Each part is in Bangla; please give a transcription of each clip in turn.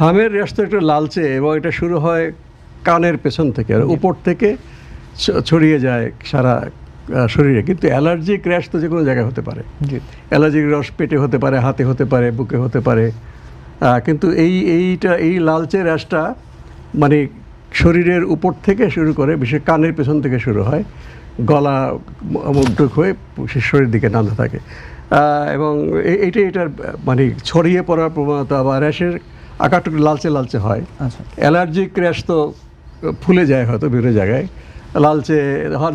হামের র্যাশ তো একটু লালচে এবং এটা শুরু হয় কানের পেছন থেকে আর উপর থেকে ছড়িয়ে যায় সারা শরীরে। কিন্তু অ্যালার্জিক র্যাশ তো যে কোনো জায়গায় হতে পারে। অ্যালার্জিক রস পেটে হতে পারে, হাতে হতে পারে, বুকে হতে পারে। কিন্তু এই লালচে র্যাশটা মানে শরীরের উপর থেকে শুরু করে, বিশেষ কানের পেছন থেকে শুরু হয়, গলা মুখ হয়ে শরীরের দিকে নামতে থাকে। এবং এটার মানে ছড়িয়ে পড়ার প্রবণতা বা র্যাশের আকারটুকু লালচে লালচে হয়। অ্যালার্জিক র্যাশ তো ফুলে যায় হয়তো বিভিন্ন জায়গায়, লালচে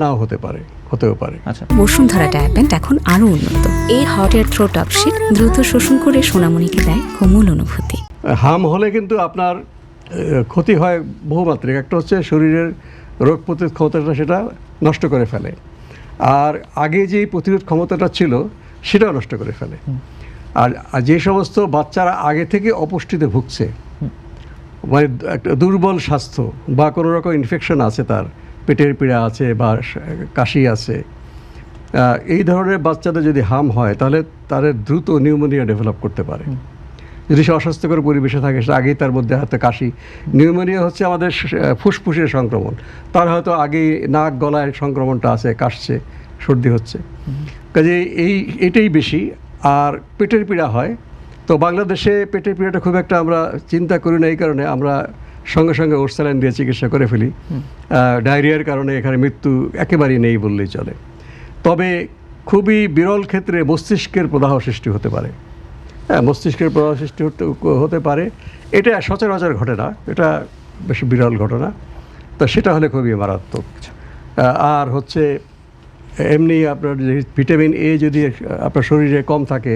নাও হতেও পারে। বসুন্ধরা ডায়াপেন্ট এখন আরো উন্নত। এই hot air through top sheet দ্রুত শোষণ করে সোনামণিকে দেয় কোমল অনুভূতি। হাম হলে কিন্তু আপনার ক্ষতি হয় বহুমাত্রিক। একটা হচ্ছে শরীরের রোগ প্রতিরোধ ক্ষমতাটা সেটা নষ্ট করে ফেলে, আর আগে যে প্রতিরোধ ক্ষমতাটা ছিল সেটাও নষ্ট করে ফেলে। আর যে সমস্ত বাচ্চারা আগে থেকে অপুষ্টিতে ভুগছে, মানে একটা দুর্বল স্বাস্থ্য বা কোনো রকম ইনফেকশন আছে, তার পেটের পীড়া আছে বা কাশি আছে, এই ধরনের বাচ্চাদের যদি হাম হয় তাহলে তাদের দ্রুত নিউমোনিয়া ডেভেলপ করতে পারে। যদি সে অস্বাস্থ্যকর পরিবেশে থাকে, সেটা আগেই তার মধ্যে হয়তো কাশি। নিউমোনিয়া হচ্ছে আমাদের ফুসফুসের সংক্রমণ, তার হয়তো আগেই নাক গলায় সংক্রমণটা আছে, কাশছে, সর্দি হচ্ছে। কাজে এটাই বেশি। আর পেটের পীড়া হয়, তো বাংলাদেশে পেটের পীড়াটা খুব একটা আমরা চিন্তা করি না, এই কারণে আমরা সঙ্গে সঙ্গে ওরসালাইন দিয়ে চিকিৎসা করে ফেলি। ডায়রিয়ার কারণে এখানে মৃত্যু একেবারেই নেই বললেই চলে। তবে খুবই বিরল ক্ষেত্রে মস্তিষ্কের প্রদাহ সৃষ্টি হতে পারে। মস্তিষ্কের প্রদাহ সৃষ্টি হতে পারে, এটা সচরাচর ঘটে না, এটা বেশি বিরল ঘটনা। তো সেটা হলে খুবই মারাত্মক। আর হচ্ছে এমনি আপনার ভিটামিন এ যদি আপনার শরীরে কম থাকে,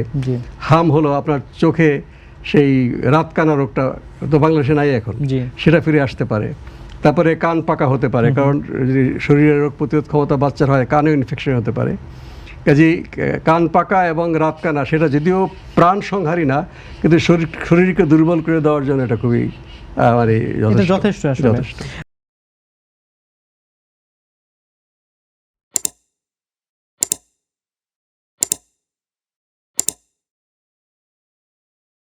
হাম হলো আপনার চোখে সেই রাতকানা রোগটা তো বাংলাদেশে নাই এখন, সেটা ফিরে আসতে পারে। তারপরে কান পাকা হতে পারে, কারণ যদি শরীরের রোগ প্রতিরোধ ক্ষমতা বাচ্চার হয়, কানেও ইনফেকশন হতে পারে। কাজেই কান পাকা এবং রাতকানা সেটা যদিও প্রাণ সংহারী না, কিন্তু শরীরকে দুর্বল করে দেওয়ার জন্য এটা খুবই মানে যথেষ্ট।